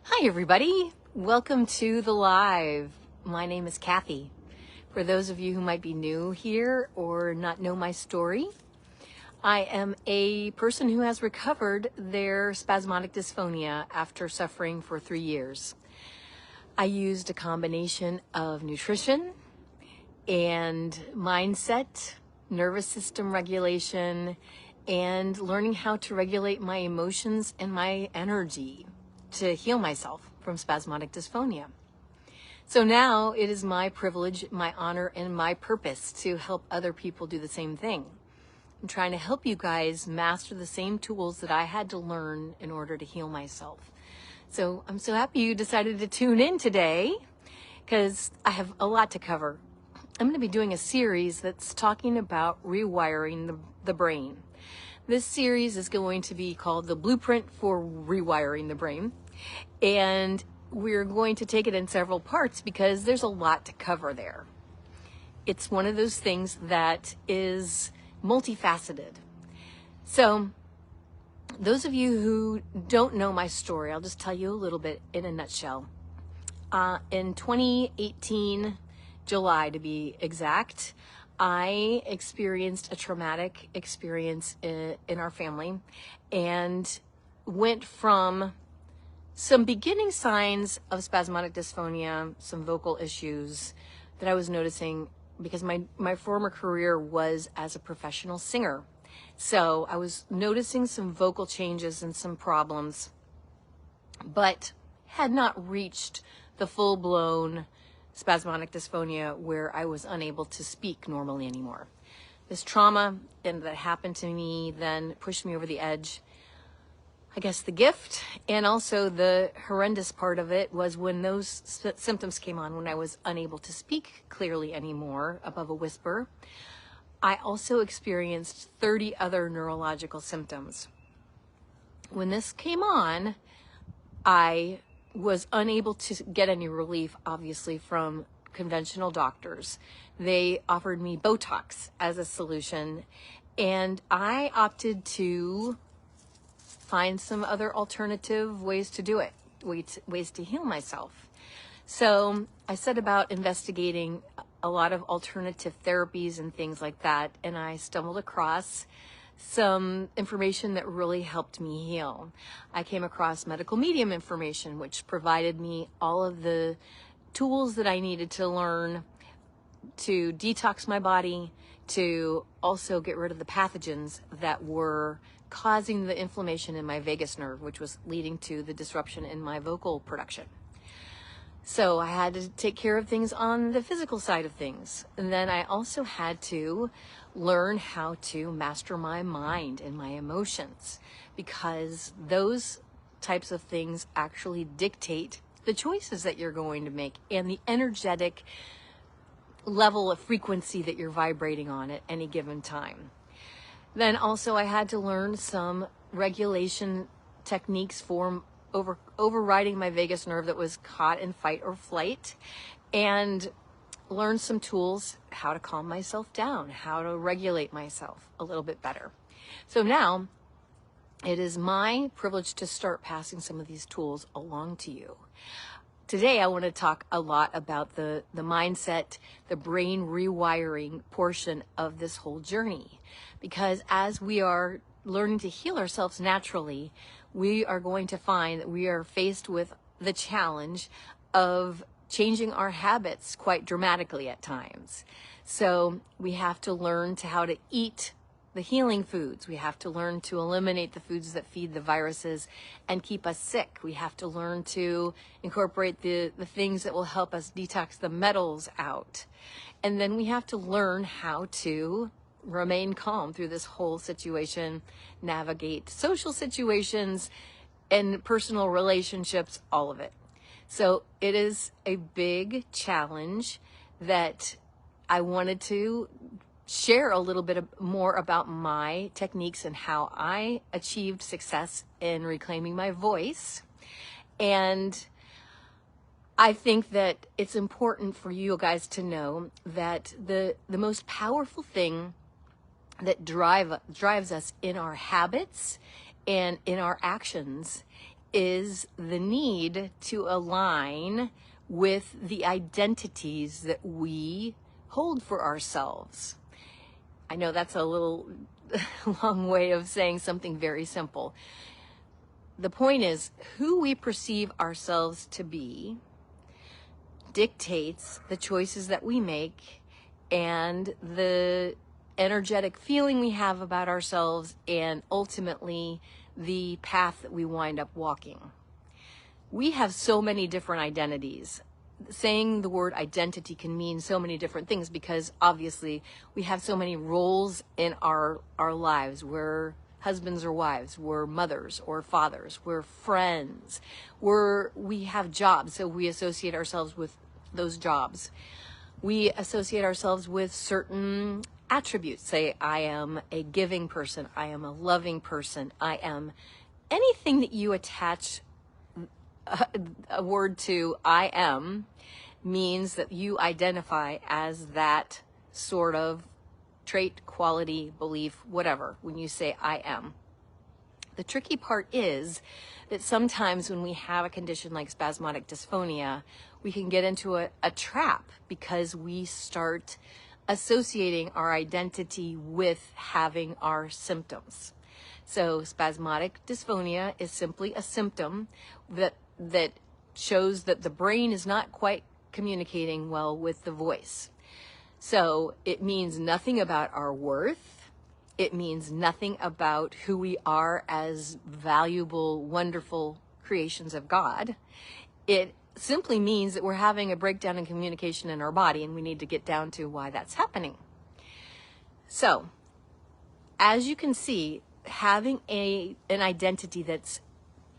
Hi everybody, welcome to the live. My name is Kathy. For those of you who might be new here or not know my story, I am a person who has recovered their spasmodic dysphonia after suffering for 3 years. I used a combination of nutrition and mindset, nervous system regulation, and learning how to regulate my emotions and my energy to heal myself from spasmodic dysphonia. So now it is my privilege, my honor, and my purpose to help other people do the same thing. I'm trying to help you guys master the same tools that I had to learn in order to heal myself. So I'm so happy you decided to tune in today because I have a lot to cover. I'm going to be doing a series that's talking about rewiring the brain. This series is going to be called The Blueprint for Rewiring the Brain. And we're going to take it in several parts because there's a lot to cover there. It's one of those things that is multifaceted. So those of you who don't know my story, I'll just tell you a little bit in a nutshell. In 2018, July to be exact, I experienced a traumatic experience in our family and went from some beginning signs of spasmodic dysphonia, some vocal issues that I was noticing because my former career was as a professional singer. So I was noticing some vocal changes and some problems, but had not reached the full-blown spasmodic dysphonia where I was unable to speak normally anymore. This trauma that happened to me then pushed me over the edge. I guess the gift and also the horrendous part of it was when those symptoms came on, when I was unable to speak clearly anymore above a whisper, I also experienced 30 other neurological symptoms. When this came on, I was unable to get any relief, obviously, from conventional doctors. They offered me Botox as a solution, and I opted to find some other alternative ways to do it, ways to heal myself. So I set about investigating a lot of alternative therapies and things like that, and I stumbled across some information that really helped me heal. I came across medical medium information, which provided me all of the tools that I needed to learn to detox my body, to also get rid of the pathogens that were causing the inflammation in my vagus nerve, which was leading to the disruption in my vocal production. So I had to take care of things on the physical side of things. And then I also had to learn how to master my mind and my emotions, because those types of things actually dictate the choices that you're going to make and the energetic level of frequency that you're vibrating on at any given time. Then also I had to learn some regulation techniques for overriding my vagus nerve that was caught in fight or flight, and learn some tools, how to calm myself down, how to regulate myself a little bit better. So now it is my privilege to start passing some of these tools along to you. Today, I want to talk a lot about the mindset, the brain rewiring portion of this whole journey. Because as we are learning to heal ourselves naturally, we are going to find that we are faced with the challenge of changing our habits quite dramatically at times. So we have to learn how to eat the healing foods. We have to learn to eliminate the foods that feed the viruses and keep us sick. We have to learn to incorporate the things that will help us detox the metals out. And then we have to learn how to remain calm through this whole situation, navigate social situations and personal relationships, all of it. So it is a big challenge that I wanted to share a little bit more about my techniques and how I achieved success in reclaiming my voice. And I think that it's important for you guys to know that the most powerful thing that drives us in our habits and in our actions is the need to align with the identities that we hold for ourselves. I know that's a little long way of saying something very simple. The point is, who we perceive ourselves to be dictates the choices that we make and the energetic feeling we have about ourselves, and ultimately the path that we wind up walking. We have so many different identities. Saying the word identity can mean so many different things because obviously we have so many roles in our lives. We're husbands or wives, we're mothers or fathers, we're friends, we have jobs, so we associate ourselves with those jobs. We associate ourselves with certain attributes. Say, I am a giving person, I am a loving person, I am anything that you attach a word to I am means that you identify as that sort of trait, quality, belief, whatever, when you say I am. The tricky part is that sometimes when we have a condition like spasmodic dysphonia, we can get into a trap because we start associating our identity with having our symptoms. So spasmodic dysphonia is simply a symptom that shows that the brain is not quite communicating well with the voice. So it means nothing about our worth. It means nothing about who we are as valuable, wonderful creations of God. It simply means that we're having a breakdown in communication in our body, and we need to get down to why that's happening. So, as you can see, having an identity that's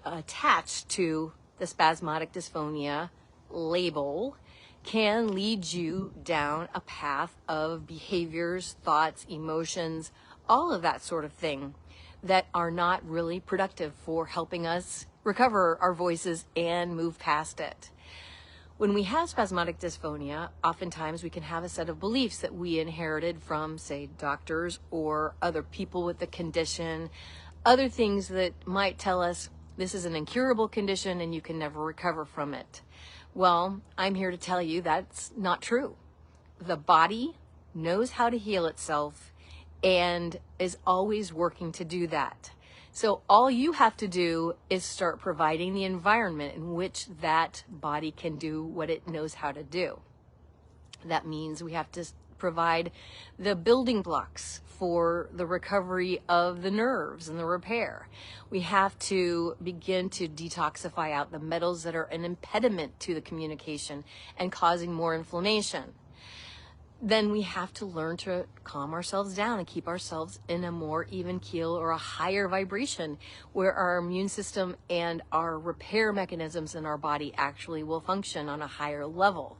attached to the spasmodic dysphonia label can lead you down a path of behaviors, thoughts, emotions, all of that sort of thing that are not really productive for helping us recover our voices and move past it. When we have spasmodic dysphonia, oftentimes we can have a set of beliefs that we inherited from, say, doctors or other people with the condition, other things that might tell us this is an incurable condition and you can never recover from it. Well, I'm here to tell you that's not true. The body knows how to heal itself and is always working to do that. So all you have to do is start providing the environment in which that body can do what it knows how to do. That means we have to provide the building blocks for the recovery of the nerves and the repair. We have to begin to detoxify out the metals that are an impediment to the communication and causing more inflammation. Then we have to learn to calm ourselves down and keep ourselves in a more even keel or a higher vibration where our immune system and our repair mechanisms in our body actually will function on a higher level.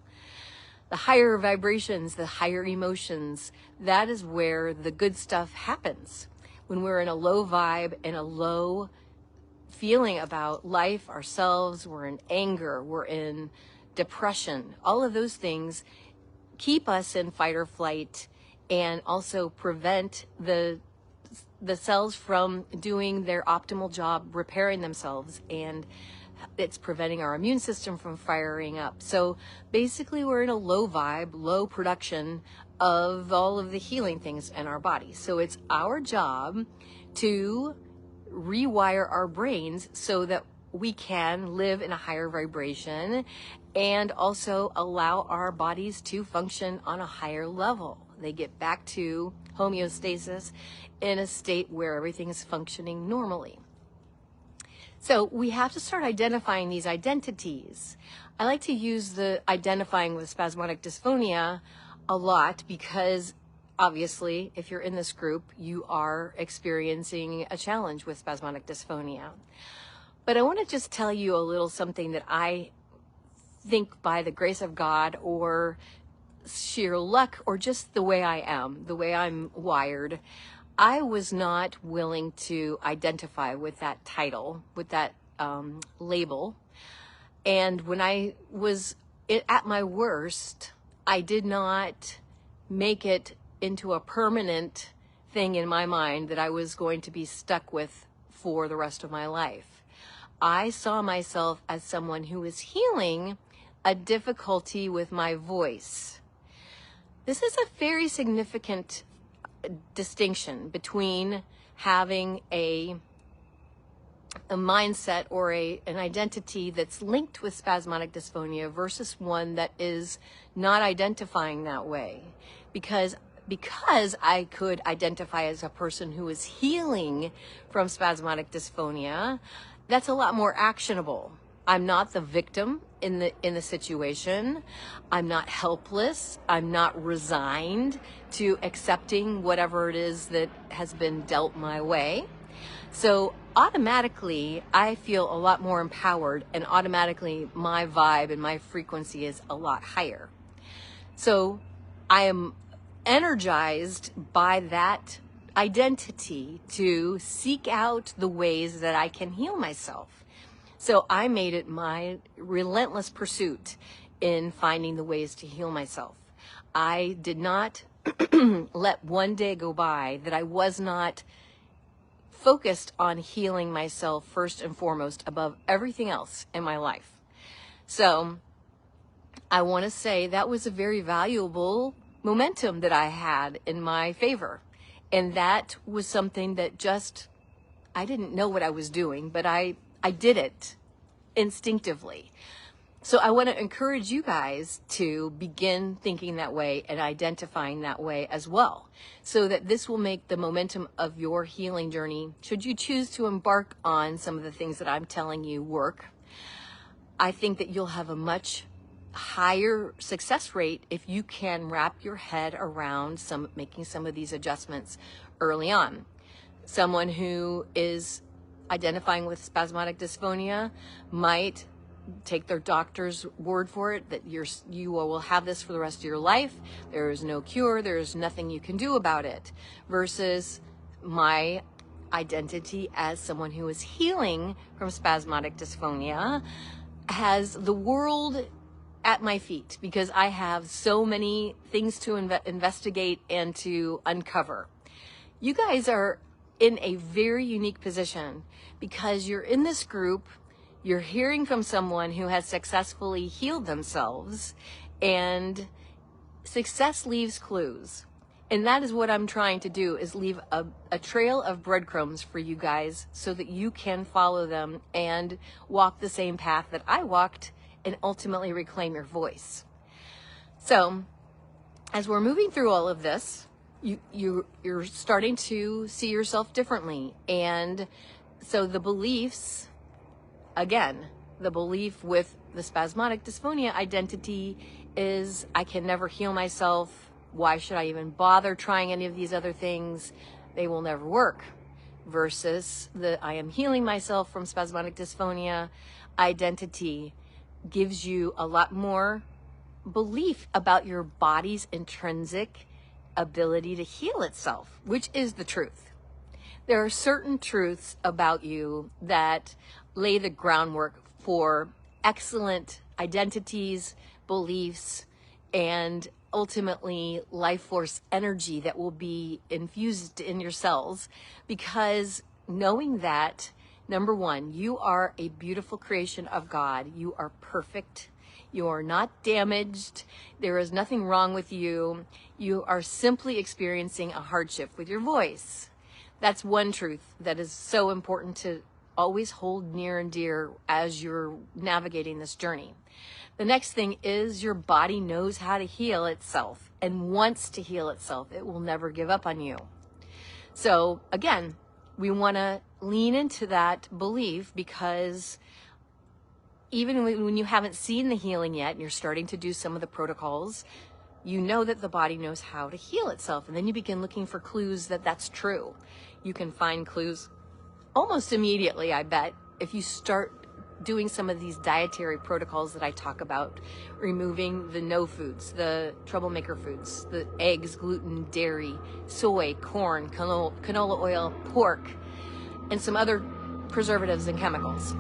The higher vibrations, the higher emotions, that is where the good stuff happens. When we're in a low vibe and a low feeling about life, ourselves, we're in anger, we're in depression, all of those things keep us in fight or flight and also prevent the cells from doing their optimal job repairing themselves, and it's preventing our immune system from firing up. So basically we're in a low vibe, low production of all of the healing things in our body. So it's our job to rewire our brains so that we can live in a higher vibration and also allow our bodies to function on a higher level. They get back to homeostasis in a state where everything is functioning normally. So we have to start identifying these identities. I like to use the identifying with spasmodic dysphonia a lot because obviously if you're in this group, you are experiencing a challenge with spasmodic dysphonia. But I want to just tell you a little something that I think by the grace of God or sheer luck or just the way I am, the way I'm wired, I was not willing to identify with that title, with that label. And when I was at my worst, I did not make it into a permanent thing in my mind that I was going to be stuck with for the rest of my life. I saw myself as someone who was healing a difficulty with my voice. This is a very significant distinction between having a mindset or an identity that's linked with spasmodic dysphonia versus one that is not identifying that way. Because I could identify as a person who is healing from spasmodic dysphonia, that's a lot more actionable. I'm not the victim in the situation. I'm not helpless. I'm not resigned to accepting whatever it is that has been dealt my way. So automatically, I feel a lot more empowered, and automatically my vibe and my frequency is a lot higher. So I am energized by that identity to seek out the ways that I can heal myself. So I made it my relentless pursuit in finding the ways to heal myself. I did not let one day go by that I was not focused on healing myself first and foremost above everything else in my life. So I want to say that was a very valuable momentum that I had in my favor. And that was something that just, I didn't know what I was doing, but I did it instinctively. So I want to encourage you guys to begin thinking that way and identifying that way as well, so that this will make the momentum of your healing journey, should you choose to embark on some of the things that I'm telling you work. I think that you'll have a much higher success rate if you can wrap your head around making some of these adjustments early on. Someone who is identifying with spasmodic dysphonia might take their doctor's word for it that you will have this for the rest of your life. There is no cure. There is nothing you can do about it. Versus my identity as someone who is healing from spasmodic dysphonia has the world at my feet, because I have so many things to investigate and to uncover. You guys are in a very unique position because you're in this group. You're hearing from someone who has successfully healed themselves, and success leaves clues. And that is what I'm trying to do, is leave a trail of breadcrumbs for you guys so that you can follow them and walk the same path that I walked and ultimately reclaim your voice. So as we're moving through all of this, you're starting to see yourself differently. And so the beliefs, again, the belief with the spasmodic dysphonia identity is I can never heal myself. Why should I even bother trying any of these other things? They will never work. Versus the I am healing myself from spasmodic dysphonia identity gives you a lot more belief about your body's intrinsic ability to heal itself, which is the truth. There are certain truths about you that lay the groundwork for excellent identities, beliefs, and ultimately life force energy that will be infused in your cells. Because knowing that, number one, you are a beautiful creation of God. You are perfect. You are not damaged. There is nothing wrong with you. You are simply experiencing a hardship with your voice. That's one truth that is so important to always hold near and dear as you're navigating this journey. The next thing is your body knows how to heal itself and wants to heal itself. It will never give up on you. So again, we want to lean into that belief, because even when you haven't seen the healing yet and you're starting to do some of the protocols, you know that the body knows how to heal itself. And then you begin looking for clues that that's true. You can find clues almost immediately, I bet, if you start doing some of these dietary protocols that I talk about, removing the no foods, the troublemaker foods, the eggs, gluten, dairy, soy, corn, canola oil, pork, and some other preservatives and chemicals.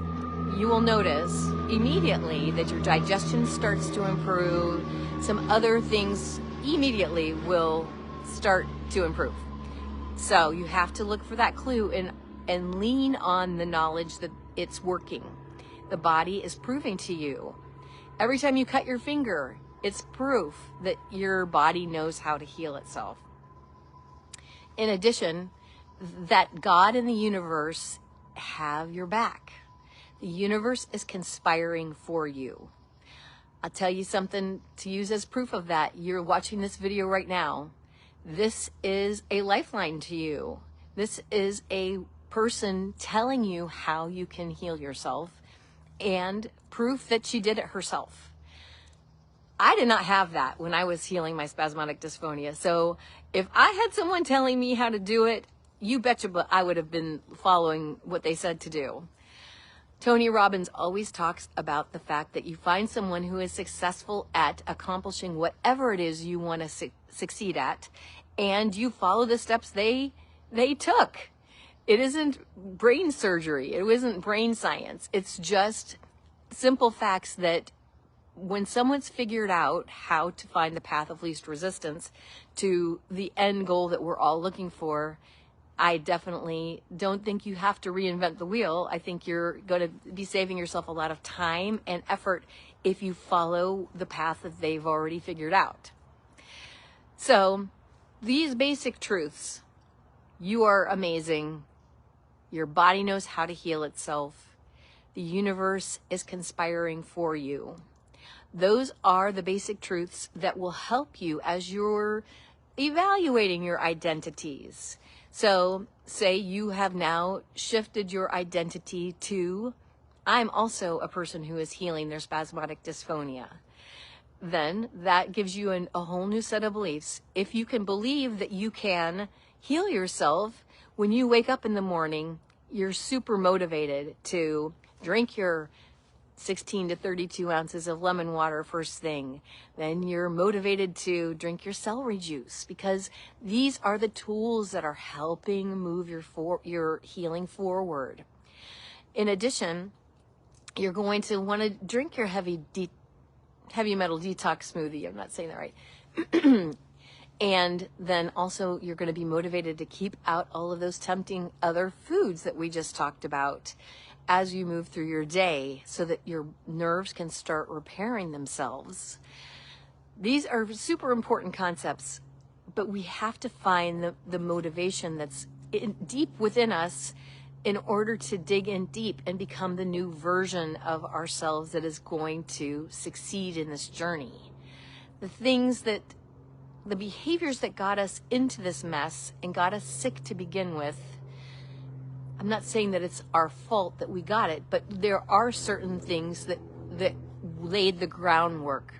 You will notice immediately that your digestion starts to improve. Some other things immediately will start to improve. So you have to look for that clue. And and lean on the knowledge that it's working. The body is proving to you. Every time you cut your finger, it's proof that your body knows how to heal itself. In addition, that God and the universe have your back. The universe is conspiring for you. I'll tell you something to use as proof of that. You're watching this video right now. This is a lifeline to you. This is a person telling you how you can heal yourself and proof that she did it herself. I did not have that when I was healing my spasmodic dysphonia. So if I had someone telling me how to do it, you betcha but I would have been following what they said to do. Tony Robbins always talks about the fact that you find someone who is successful at accomplishing whatever it is you want to succeed at, and you follow the steps they took. It isn't brain surgery. It isn't brain science. It's just simple facts that when someone's figured out how to find the path of least resistance to the end goal that we're all looking for, I definitely don't think you have to reinvent the wheel. I think you're going to be saving yourself a lot of time and effort if you follow the path that they've already figured out. So these basic truths: you are amazing. Your body knows how to heal itself. The universe is conspiring for you. Those are the basic truths that will help you as you're evaluating your identities. So say you have now shifted your identity to, I'm also a person who is healing their spasmodic dysphonia. Then that gives you a whole new set of beliefs. If you can believe that you can heal yourself, when you wake up in the morning, you're super motivated to drink your 16 to 32 ounces of lemon water first thing. Then you're motivated to drink your celery juice, because these are the tools that are helping move your healing forward. In addition, you're going to want to drink your heavy metal detox smoothie. I'm not saying that right. And then also you're going to be motivated to keep out all of those tempting other foods that we just talked about as you move through your day, so that your nerves can start repairing themselves. These are super important concepts, but we have to find the motivation that's deep within us in order to dig in deep and become the new version of ourselves that is going to succeed in this journey. The behaviors that got us into this mess and got us sick to begin with, I'm not saying that it's our fault that we got it, but there are certain things that laid the groundwork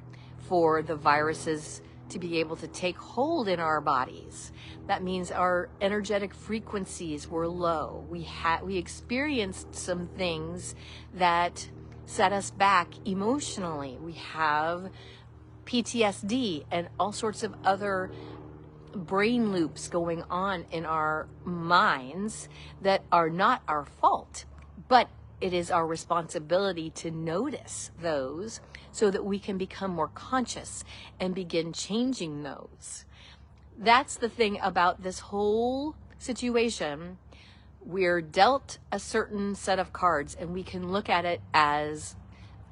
for the viruses to be able to take hold in our bodies. That means our energetic frequencies were low. We experienced some things that set us back emotionally. We have PTSD and all sorts of other brain loops going on in our minds that are not our fault, but it is our responsibility to notice those so that we can become more conscious and begin changing those. That's the thing about this whole situation. We're dealt a certain set of cards, and we can look at it as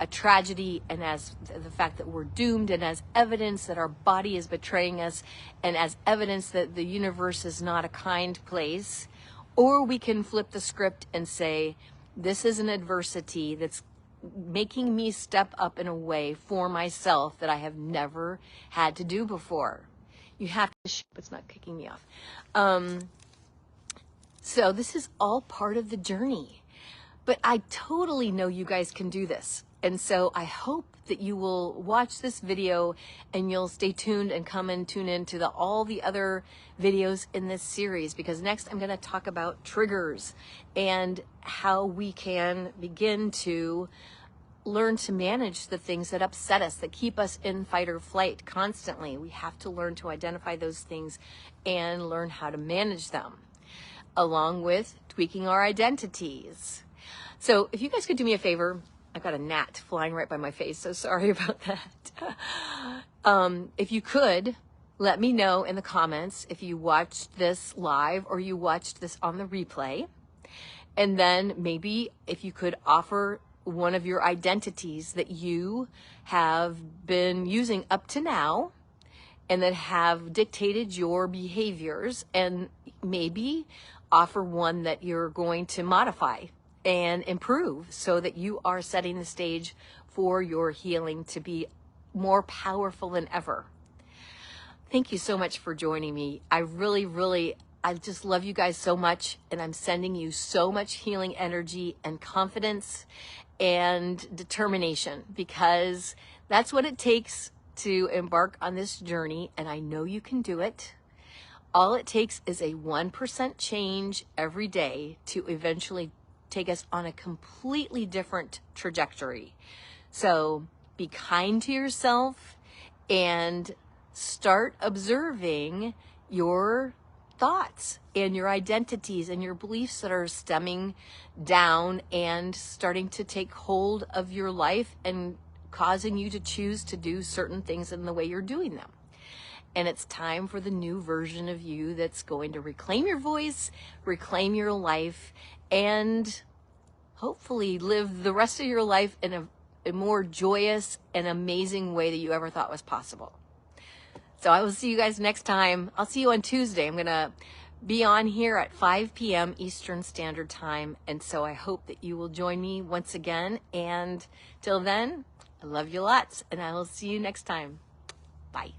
a tragedy and as the fact that we're doomed, and as evidence that our body is betraying us, and as evidence that the universe is not a kind place. Or we can flip the script and say, this is an adversity that's making me step up in a way for myself that I have never had to do before. You have to, it's not kicking me off. So this is all part of the journey, but I totally know you guys can do this. And so I hope that you will watch this video and you'll stay tuned and come and tune in to all the other videos in this series, because next I'm going to talk about triggers and how we can begin to learn to manage the things that upset us, that keep us in fight or flight constantly. We have to learn to identify those things and learn how to manage them, along with tweaking our identities. So if you guys could do me a favor, I got a gnat flying right by my face, so sorry about that. If you could, let me know in the comments if you watched this live or you watched this on the replay. And then maybe if you could offer one of your identities that you have been using up to now and that have dictated your behaviors, and maybe offer one that you're going to modify and improve so that you are setting the stage for your healing to be more powerful than ever. Thank you so much for joining me. I just love you guys so much, and I'm sending you so much healing energy and confidence and determination, because that's what it takes to embark on this journey, and I know you can do it. All it takes is a 1% change every day to eventually take us on a completely different trajectory. So be kind to yourself and start observing your thoughts and your identities and your beliefs that are stemming down and starting to take hold of your life and causing you to choose to do certain things in the way you're doing them. And it's time for the new version of you that's going to reclaim your voice, reclaim your life, and hopefully live the rest of your life in a more joyous and amazing way that you ever thought was possible. So I will see you guys next time. I'll see you on Tuesday. I'm going to be on here at 5 p.m. Eastern Standard Time. And so I hope that you will join me once again. And till then, I love you lots, and I will see you next time. Bye.